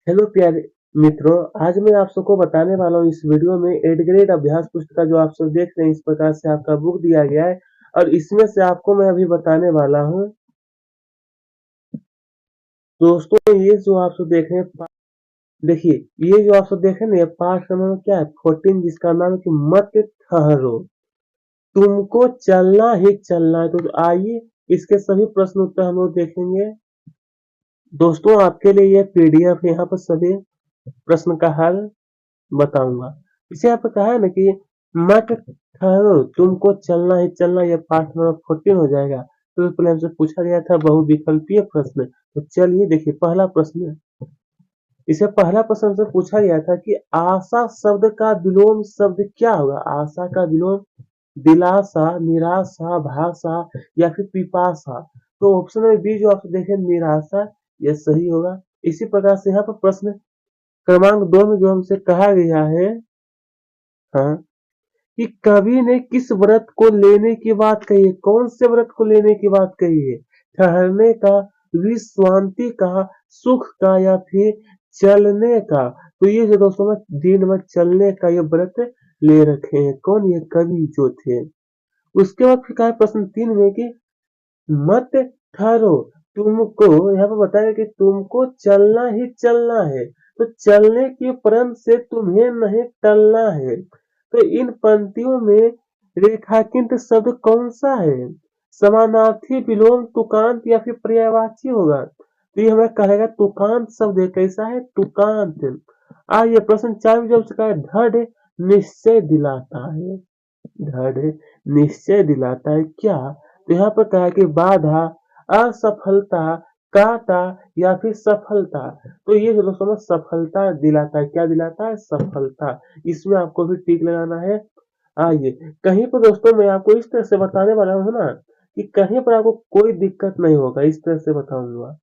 Hello प्यारे मित्रों। आज मैं आप सबको बताने वाला हूँ इस वीडियो में 8th ग्रेड अभ्यास पुस्तिका जो आप सब देख रहे हैं, इस प्रकार से आपका बुक दिया गया है और इसमें से आपको मैं अभी बताने वाला हूँ दोस्तों। ये जो आप सब देख रहे हैं, देखिए, ये जो आप सब देख रहे हैं ना, ये पाठ नंबर क्या है, 14, जिसका नाम है कि मत ठहरो, तुमको चलना ही चलना है। तो आइए इसके सभी प्रश्न उत्तर हम लोग देखेंगे दोस्तों। आपके लिए ये पीडीएफ यहाँ पर सभी प्रश्न का हल बताऊंगा। इसे यहाँ पे कहा है ना कि मत ठहरो, तुमको चलना ही चलना, ये पाठ नंबर 14 हो जाएगा। तो पहले हमसे पूछा गया था बहुविकल्पीय प्रश्न। तो चलिए देखिए, पहला प्रश्न, इसे पहला प्रश्न हमसे पूछा गया था कि आशा शब्द का विलोम शब्द क्या होगा। आशा का विलोम दिलासा, निराशा, भाषा या फिर पिपासा। तो ऑप्शन में बी जो आप देखें, निराशा, यह सही होगा। इसी प्रकार से यहाँ पर प्रश्न क्रमांक 2 में जो हमसे कहा गया है, हाँ, कि कवि ने किस व्रत को लेने की बात कही है। कौन से व्रत को लेने की बात कही है? ठहरने का, विश्रांति का, सुख का या फिर चलने का। तो ये जो दोस्तों में दिन में चलने का ये व्रत ले रखे हैं, कौन? ये कवि जो थे। उसके बाद फिर कहा है प्रश्न 3 में कि मत ठहरो, तुमको यहाँ पे बताया कि तुमको चलना ही चलना है। तो चलने के प्रण से तुम्हें नहीं टलना है। तो इन पंक्तियों में रेखांकित शब्द कौन सा है? समानार्थी, विलोम, तुकांत या फिर पर्यायवाची होगा। तो ये हमें कहेगा तुकांत शब्द है। कैसा है? तुकांत। आइए प्रश्न 4 में जब से कहा है, दृढ़ निश्चय दिलाता है। दृढ़ निश्चय दिलाता है क्या? तो यहाँ पर कहा कि बाधा, असफलता, काटा या फिर सफलता। तो ये जो दोस्तों में सफलता दिलाता है, क्या दिलाता है? सफलता। इसमें आपको भी टिक लगाना है। आइए, कहीं पर दोस्तों मैं आपको इस तरह से बताने वाला हूँ ना कि कहीं पर आपको कोई दिक्कत नहीं होगा, इस तरह से बताऊंगा।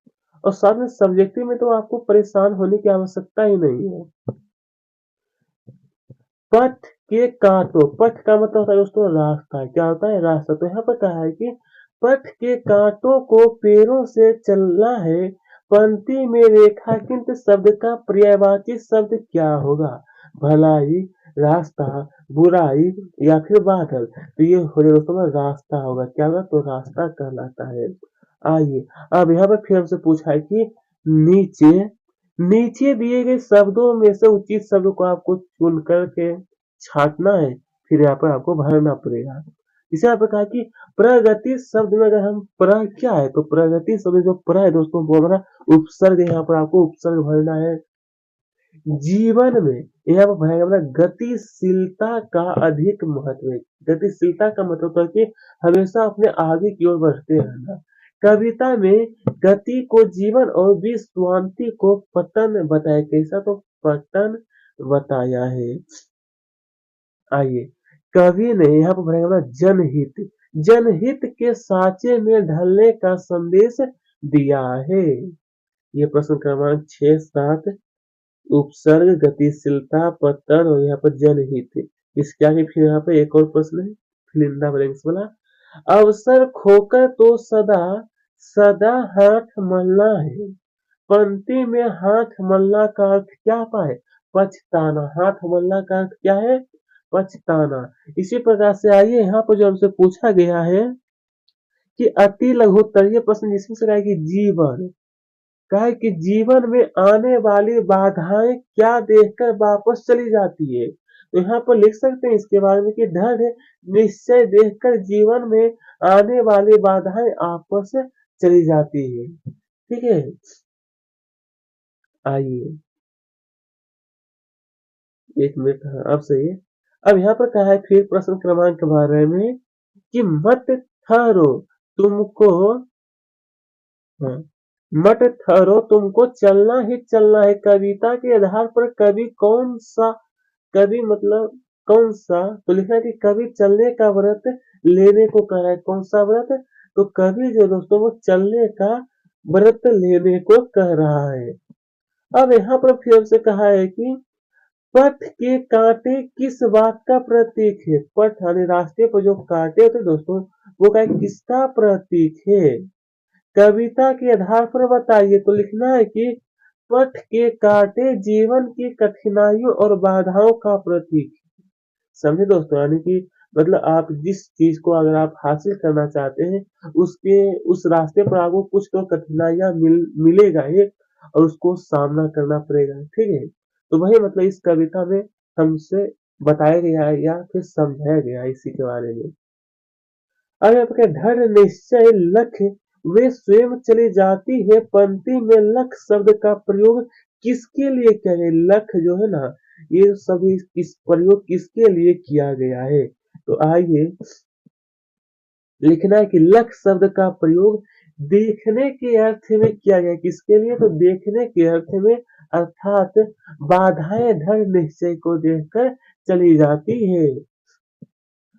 और साथ में सब्जेक्टिव में तो आपको परेशान होने की आवश्यकता ही नहीं है। पथ के कांटों, पथ का मतलब होता है दोस्तों रास्ता। क्या होता है? रास्ता। तो यहाँ पर कहा है कि पथ के कांटों को पैरों से चलना है। पंक्ति में रेखांकित शब्द का पर्यायवाची शब्द क्या होगा? भलाई, रास्ता, बुराई या फिर बादल। तो ये हो जाएगा दोस्तों में रास्ता होगा। क्या होगा? तो रास्ता कहलाता है। आइए, अब यहाँ पर फिर हमसे पूछा है कि नीचे नीचे दिए गए शब्दों में से उचित शब्द को आपको चुन करके छांटना है, फिर यहाँ पर आपको भरना पड़ेगा। इसे यहाँ पे कहा कि प्रगति शब्द में अगर हम क्या है, तो प्रगति शब्द जो है दोस्तों वो हमारा उपसर्ग है। यहाँ पर आपको उपसर्ग भरना है। जीवन में यहाँ पर भरेगा अपना गतिशीलता का अधिक महत्व है। गतिशीलता का मतलब होता है कि हमेशा अपने आगे की ओर बढ़ते रहना। कविता में गति को जीवन और विश्रांति को पतन बताया। कैसा? तो पतन बताया है। आइए, कवि ने यहाँ पर भरेगा अपना जनहित, जनहित के साँचे में ढलने का संदेश दिया है। ये प्रश्न क्रमांक 6, 7, उपसर्ग, गतिशीलता, पतन और यहाँ पर जनहित। इसके आगे फिर यहाँ पे एक और प्रश्न है, फिल इन द ब्लैंक्स वाला। अवसर खोकर तो सदा सदा हाथ मलना है। पंक्ति में हाथ मलना का अर्थ क्या पाए? पछताना। हाथ मलना का अर्थ क्या है? पछताना। इसी प्रकार से आइए, यहाँ पर जो हमसे पूछा गया है कि अति लघुत्तरीय प्रश्न, जिसमें से कहा है कि जीवन, कहा है कि जीवन में आने वाली बाधाएं क्या देखकर वापस चली जाती है। तो यहाँ पर लिख सकते हैं इसके बारे में कि दृढ़ निश्चय देखकर जीवन में आने वाली बाधाएं आपस चली जाती है। ठीक है। आइए, एक मिनट, हाँ, अब सही है। अब यहाँ पर कहा है फिर प्रश्न क्रमांक 12 में कि मत ठहरो, तुमको, हाँ, मत ठहरो, तुमको चलना ही चलना है। कविता के आधार पर कवि कौन सा, कवि मतलब कौन सा, तो लिखना है कि कवि चलने का व्रत लेने को कह रहा है। कौन सा व्रत? तो कवि जो दोस्तों वो चलने का व्रत लेने को कह रहा है। अब यहाँ पर फिर से कहा है कि पथ के कांटे किस बात का प्रतीक है। पथ यानी रास्ते पर जो कांटे होते हैं दोस्तों, वो क्या, किसका प्रतीक है? कविता के आधार पर बताइए। तो लिखना है कि पथ के कांटे जीवन की कठिनाइयों और बाधाओं का प्रतीक। समझे दोस्तों, यानी कि मतलब आप जिस चीज को अगर आप हासिल करना चाहते हैं, उसके उस रास्ते पर आपको कुछ तो कठिनाइयां मिलेगा ही, और उसको सामना करना पड़ेगा, ठीक है। तो वही मतलब इस कविता में हमसे बताया गया है या फिर समझाया गया है इसी के बारे में। अगर आपके दृढ़ निश्चय लक्ष्य वे स्वयं चली जाती है, पंक्ति में लक्ष्य शब्द का प्रयोग किसके लिए किया गया? लक्ष्य जो है ना, ये सभी किस प्रयोग किसके लिए किया गया है? तो आइए लिखना है कि लक्ष्य शब्द का प्रयोग देखने के अर्थ में किया गया। किसके लिए? तो देखने के अर्थ में, अर्थात बाधाएं दृढ़ निश्चय को देखकर चली जाती है।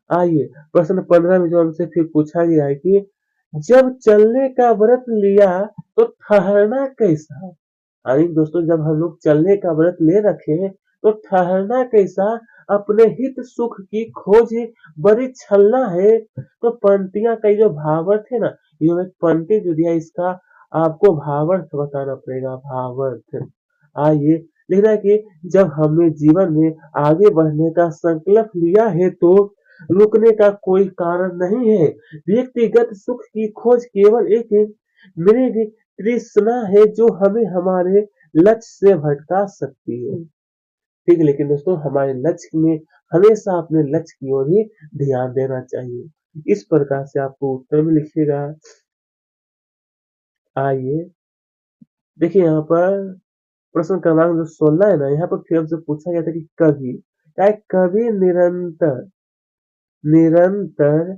आइए प्रश्न 15 में जो हमसे फिर पूछा गया है कि जब चलने का व्रत लिया तो ठहरना कैसा? यानी दोस्तों, जब हम लोग चलने का व्रत ले रखे हैं तो ठहरना कैसा? अपने हित सुख की खोज बड़ी छलना है। तो पंक्तियां का जो भावार्थ है ना, ये एक पंक्ति जो दिया इसका आपको भावार्थ बताना पड़ेगा, भावार्थ। आइए लिखना है कि जब हमने जीवन में आगे बढ़ने का संकल्प लिया है तो रुकने का कोई कारण नहीं है। व्यक्तिगत सुख की खोज केवल एक मृग तृष्णा है जो हमें हमारे लक्ष्य से भटका सकती है। ठीक है, लेकिन दोस्तों हमारे लक्ष्य में हमेशा अपने लक्ष्य की ओर ही ध्यान देना चाहिए। इस प्रकार से आपको उत्तर में लिखिएगा। आइए देखिए यहाँ पर प्रश्न क्रमांक जो 16 है ना, यहाँ पर फिर हमसे पूछा गया था कि कवि क्या है? कवि निरंतर निरंतर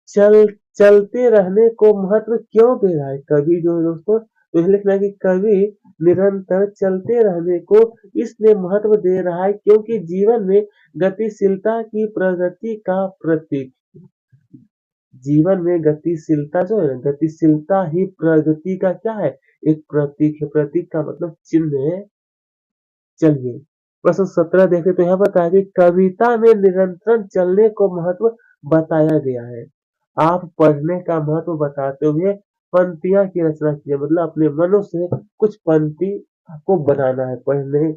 चल चलते रहने को महत्व क्यों दे रहा है? कवि जो है दोस्तों, तो यह लिखना है कि कवि निरंतर चलते रहने को इसलिए महत्व दे रहा है क्योंकि जीवन में गतिशीलता की प्रगति का प्रतीक। जीवन में गतिशीलता जो है, गतिशीलता ही प्रगति का क्या है? एक प्रतीक है। प्रतीक का मतलब चिन्ह है। चलिए प्रश्न 17 देखें तो यहाँ बताया कि कविता में निरंतर चलने को महत्व बताया गया है। आप पढ़ने का महत्व बताते हुए पंक्तियां की रचना कीजिए, मतलब अपने मनों से कुछ पंक्ति आपको बनाना है। पढ़ने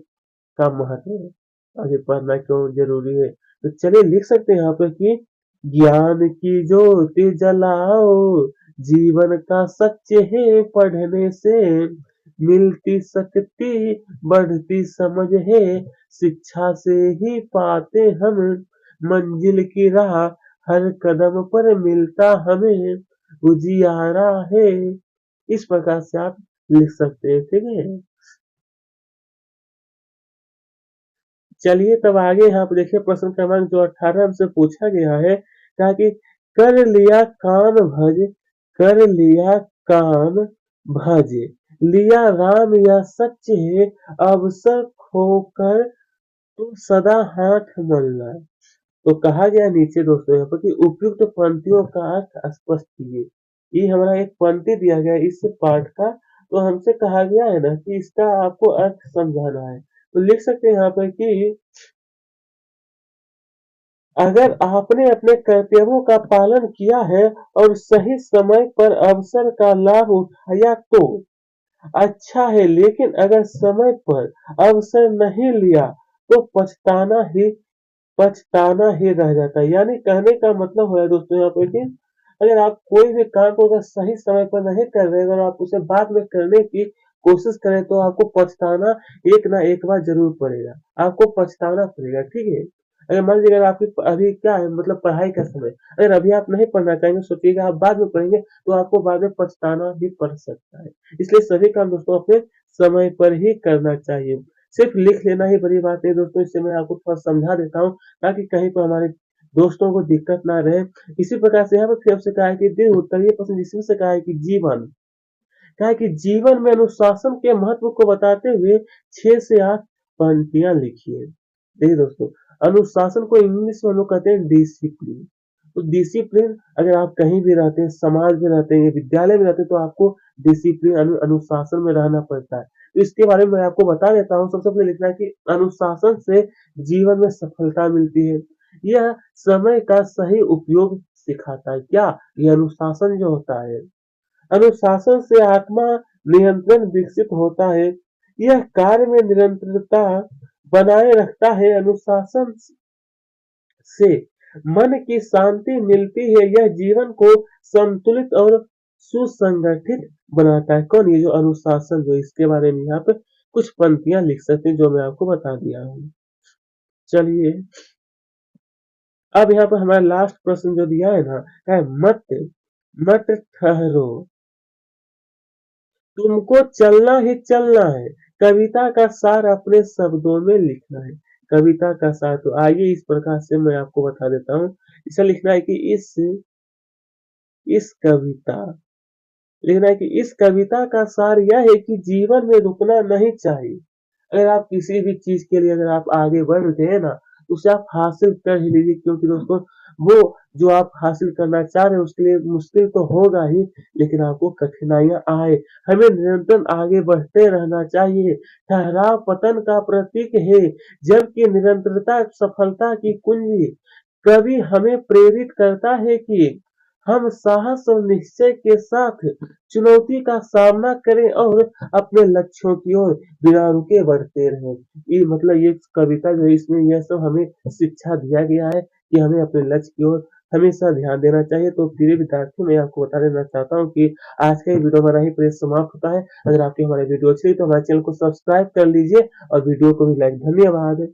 का महत्व है, आगे पढ़ना क्यों जरूरी है, तो चलिए लिख सकते हैं यहाँ पे कि ज्ञान की ज्योति जलाओ, जीवन का सत्य है पढ़ने से, मिलती शक्ति बढ़ती समझ है, शिक्षा से ही पाते हम मंजिल की राह, हर कदम पर मिलता हमें उजियारा है। इस प्रकार से आप लिख सकते हैं, ठीक है। चलिए तब आगे यहाँ पे देखिए प्रश्न क्रमांक जो 18 हमसे पूछा गया है, कहा कि कर लिया काम भज, कर लिया काम भज, लिया राम या सच है, अवसर खोकर तो सदा हाथ मलना। तो कहा गया नीचे दोस्तों यहाँ पर कि उपयुक्त पंक्तियों का अर्थ स्पष्ट कीजिए। ये हमारा एक पंक्ति दिया गया है इस पाठ का, तो हमसे कहा गया है ना कि इसका आपको अर्थ समझाना है। तो लिख सकते हैं यहाँ पर कि अगर आपने अपने कर्तव्यों का पालन किया है और सही समय पर अवसर का लाभ उठाया तो अच्छा है, लेकिन अगर समय पर अवसर नहीं लिया तो पछताना ही रह जाता है। यानी कहने का मतलब है दोस्तों यहाँ पे कि अगर आप कोई भी काम को अगर सही समय पर नहीं कर रहे, अगर आप उसे बाद में करने की कोशिश करें तो आपको पछताना एक ना एक बार जरूर पड़ेगा, आपको पछताना पड़ेगा, ठीक है। अगर मान लीजिए अगर आपकी अभी क्या है मतलब पढ़ाई का समय, अगर अभी आप नहीं पढ़ना चाहेंगे, सोचिएगा आप बाद में पढ़ेंगे, तो आपको बाद में पछताना भी पड़ सकता है। इसलिए सभी काम दोस्तों अपने समय पर ही करना चाहिए। सिर्फ लिख लेना ही बड़ी बात नहीं दोस्तों, इससे मैं आपको थोड़ा समझा देता हूँ ताकि कहीं पर हमारे दोस्तों को दिक्कत ना रहे। इसी प्रकार से यहाँ पर फिर से कहा है कि दे उत्तर ये प्रश्न जिसमें से कहा है कि जीवन, कहा है कि जीवन में अनुशासन के महत्व को बताते हुए 6 से 8 पंक्तियां लिखिए। देखिए दोस्तों, अनुशासन को इंग्लिश में हम लोग कहते हैं डिसिप्लिन। तो डिसिप्लिन अगर आप कहीं भी रहते हैं, समाज में रहते हैं, विद्यालय में रहते हैं, तो आपको डिसिप्लिन अनुशासन में रहना पड़ता है। तो इसके बारे में मैं आपको बता देता हूँ। सबसे पहले लिखना है कि अनुशासन से जीवन में सफलता मिलती है। यह समय का सही उपयोग सिखाता है। क्या? यह अनुशासन जो होता है, अनुशासन से आत्मा नियंत्रण विकसित होता है। यह कार्य में निरंतरता बनाए रखता है। अनुशासन से मन की शांति मिलती है। यह जीवन को संतुलित और सुसंगठित बनाता है। कौन? ये जो अनुशासन, जो इसके बारे में यहाँ पे कुछ पंक्तियां लिख सकते हैं जो मैं आपको बता दिया हूँ। चलिए अब यहाँ पर हमारा लास्ट प्रश्न जो दिया है ना, है मत मत ठहरो, तुमको चलना ही चलना है। कविता का सार अपने शब्दों में लिखना है। कविता का सार, तो आइए इस प्रकार से मैं आपको बता देता हूँ। इसे लिखना है कि इस कविता लिखना है कि इस कविता का सार यह है कि जीवन में रुकना नहीं चाहिए। अगर आप किसी भी चीज के लिए अगर आप आगे बढ़ रहे हैं ना, तो उसे आप हासिल कर ही लीजिए, क्योंकि दोस्तों वो जो आप हासिल करना चाह रहे हैं उसके लिए मुश्किल तो होगा ही, लेकिन आपको कठिनाइयां आए, हमें निरंतर आगे बढ़ते रहना चाहिए। ठहराव पतन का प्रतीक है, जबकि निरंतरता सफलता की कुंजी। कवि हमें प्रेरित करता है कि हम साहस और निश्चय के साथ चुनौती का सामना करें और अपने लक्ष्यों की ओर बिना रुके बढ़ते रहें। ये मतलब ये कविता जो है, इसमें यह सब हमें शिक्षा दिया गया है कि हमें अपने लक्ष्य की ओर हमेशा ध्यान देना चाहिए। तो प्रिय विद्यार्थी, मैं आपको बता देना चाहता हूँ कि आज का ये वीडियो हमारा ही प्रेस समाप्त होता है। अगर आपकी हमारी वीडियो अच्छी लगी तो हमारे चैनल को सब्सक्राइब कर लीजिए और वीडियो को भी लाइक। धन्यवाद।